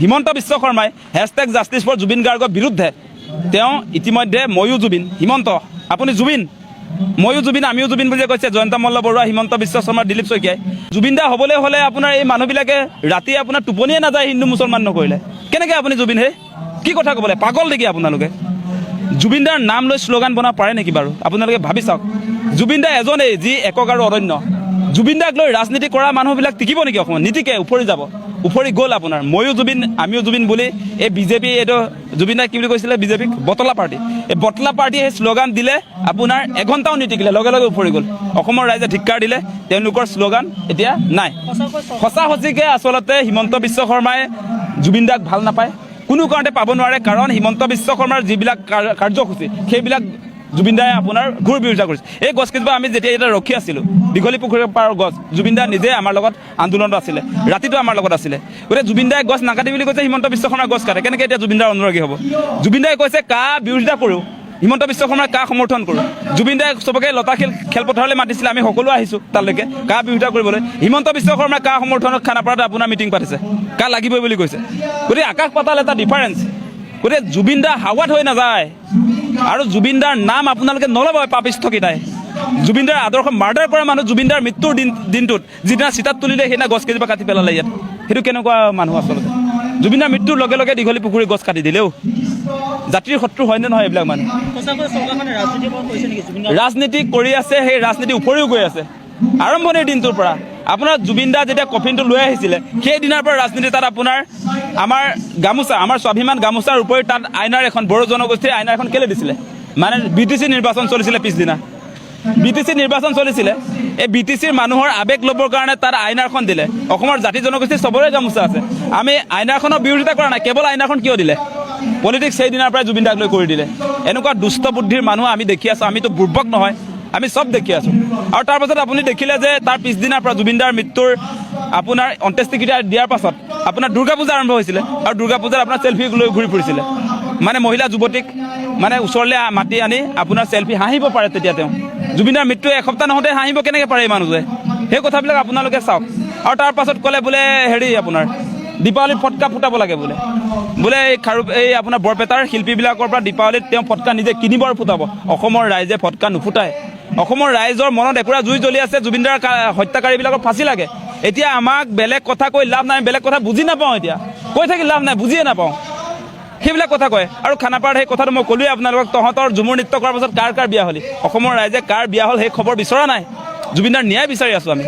হিমন্ত বিশ্ব শৰ্মাই #justice for Zubeen গাৰ্গৰ বিৰুদ্ধে তেওঁ ইতিমধ্যে ময়ো জুবিন হিমন্ত আপুনি জুবিন ময়ো জুবিন আমিও জুবিন বুলি কৈছে জয়ন্ত মল্ল বৰুৱা হিমন্ত বিশ্ব শৰ্মা দিলীপ শইকীয়াই জুবিন দা হ'বলৈ হ'লে আপোনাৰ এই মানুহবিলাকে ৰাতি আপোনাৰ টোপনিয়ে নাযায় হিন্দু মুছলমান নকৰিলে কেনেকৈ আপুনি জুবিন হে কি কথা ক'বলৈ পাগল নেকি আপোনালোকে জুবিন দাৰ নাম লৈ শ্লোগান বনাব পাৰে নেকি বাৰু আপোনালোকে ভাবি চাওক জুবিন দা এজনেই যি একক আৰু অৰণ্য জুবিন দাক লৈ ৰাজনীতি কৰা মানুহবিলাক টিকিব নেকি অসমত নীতিকে উফৰি যাব উফৰি গ'ল আপোনাৰ ময়ো জুবিন আমিও জুবিন বুলি এই বিজেপি এইটো জুবিন দাই কি বুলি কৈছিলে বিজেপিক বটলা পাৰ্টি এই বটলা পাৰ্টি সেই শ্লোগান দিলে আপোনাৰ এঘণ্টাও নিটিকিলে লগে লগে উফৰি গ'ল অসমৰ ৰাইজে ধিক্কাৰ দিলে তেওঁলোকৰ শ্লোগান এতিয়া নাই সঁচা সঁচিকৈ আচলতে হিমন্ত বিশ্ব শৰ্মাই জুবিন দাক ভাল নাপায় কোনো কাৰণতে পাব নোৱাৰে কাৰণ হিমন্ত বিশ্ব শৰ্মাৰ যিবিলাক কাৰ্যসূচী সেইবিলাক জুবিন দাই আপোনাৰ ঘূৰ বিৰোধিতা কৰিছে এই গছকেইজোপা আমি যেতিয়া এতিয়া ৰখি আছিলোঁ দীঘলী পুখুৰীৰ পাৰৰ গছ জুবিন দা নিজে আমাৰ লগত আন্দোলনত আছিলে ৰাতিটো আমাৰ লগত আছিলে গতিকে জুবিন দাই গছ নাকাটি বুলি কৈছে হিমন্ত বিশ্ব শৰ্মাৰ গছ কাটে কেনেকৈ এতিয়া জুবিন দাৰ অনুৰাগী হ'ব জুবিন দাই কৈছে কা বিৰোধিতা কৰোঁ হিমন্ত বিশ্ব শৰ্মাৰ কা সমৰ্থন কৰোঁ জুবিন দাই চবকে লতা খেলপথাৰলৈ মাতিছিলে আমি সকলো আহিছোঁ তালৈকে কা বিৰোধিতা কৰিবলৈ হিমন্ত বিশ্ব শৰ্মাৰ কা সমৰ্থনত খানাপাৰাত আপোনাৰ মিটিং পাতিছে কা লাগিবই বুলি কৈছে গতিকে আকাশ পাতাল এটা ডিফাৰেঞ্চ গতিকে জুবিন দা হাৱাত হৈ নাযায় আৰু জুবিন দাৰ নাম আপোনালোকে নল'ব পাপিষ্ঠকেইটাই জুবিন দাৰ আদৰ্শ মাৰ্ডাৰ কৰা মানুহ জুবিন দাৰ মৃত্যুৰ দিনটোত যিদিনা চিতাত তুলিলে সেইদিনা গছ কেইজোপা কাটি পেলালে ইয়াত সেইটো কেনেকুৱা মানুহ আচলতে জুবিন দাৰ মৃত্যুৰ লগে লগে দীঘলী পুখুৰী গছ কাটি দিলেও জাতিৰ শত্ৰু হয়নে নহয় এইবিলাক মানুহ ৰাজনীতি কৰি আছে সেই ৰাজনীতি উপৰিও গৈ আছে আৰম্ভণিৰ দিনটোৰ পৰা আপোনাৰ জুবিন দা যেতিয়া কফিনটো লৈ আহিছিলে সেই দিনাৰ পৰা ৰাজনীতি তাত আপোনাৰ আমাৰ গামোচা আমাৰ স্বাভিমান গামোচাৰ উপৰি তাত আইনাৰ এখন বড়ো জনগোষ্ঠীৰ আইনাৰ এখন কেলে দিছিলে মানে BTC নিৰ্বাচন চলিছিলে পিছদিনা BTC নিৰ্বাচন চলিছিলে এই BTCৰ মানুহৰ আৱেগ ল'বৰ কাৰণে তাত আইনাৰখন দিলে অসমৰ জাতি জনগোষ্ঠীৰ চবৰে গামোচা আছে আমি আইনাৰখনৰ বিৰোধিতা কৰা নাই কেৱল আইনাৰখন কিয় দিলে পলিটিক্স সেই দিনাৰ পৰাই জুবিন দাক লৈ কৰি দিলে এনেকুৱা দুষ্ট বুদ্ধিৰ মানুহ আমি দেখি আছোঁ আমিতো বুৰ্বক নহয় আমি চব দেখি আছোঁ আৰু তাৰ পাছত আপুনি দেখিলে যে তাৰ পিছদিনাৰ পৰা জুবিন দাৰ মৃত্যুৰ আপোনাৰ অন্ত্যেষ্টিক্ৰিয়া দিয়াৰ পাছত আপোনাৰ দুৰ্গা পূজা আৰম্ভ হৈছিলে আৰু দুৰ্গা পূজাত আপোনাৰ চেল্ফি লৈ ঘূৰি ফুৰিছিলে মানে মহিলা যুৱতীক মানে ওচৰলৈ মাতি আনি আপোনাৰ চেল্ফি হাঁহিব পাৰে তেতিয়া তেওঁ জুবিন দাৰ মৃত্যু এসপ্তাহ নহওঁতে হাঁহিব কেনেকৈ পাৰে এই মানুহটোৱে সেই কথাবিলাক আপোনালোকে চাওক আৰু তাৰ পাছত ক'লে বোলে হেৰি আপোনাৰ দীপাৱলীত ফটকা ফুটাব লাগে বোলে এই আপোনাৰ বৰপেটাৰ শিল্পীবিলাকৰ পৰা দীপাৱলীত তেওঁ ফটকা নিজে কিনিব আৰু ফুটাব অসমৰ ৰাইজে ফটকা নুফুটায় অসমৰ ৰাইজৰ মনত একুৰা জুই জ্বলি আছে জুবিন দাৰ হত্যাকাৰীবিলাকৰ ফাঁচি লাগে এতিয়া আমাক বেলেগ কথা কৈ লাভ নাই বেলেগ কথা বুজি নাপাওঁ এতিয়া কৈ থাকি লাভ নাই বুজিয়ে নাপাওঁ সেইবিলাক কথা কয় আৰু খানাপাৰাত সেই কথাটো মই ক'লোৱেই আপোনালোকক তহঁতৰ ঝুমুৰ নৃত্য কৰাৰ পাছত কাৰ বিয়া হ'লি অসমৰ ৰাইজে কাৰ বিয়া হ'ল সেই খবৰ বিচৰা নাই জুবিন দাৰ ন্যায় বিচাৰি আছোঁ আমি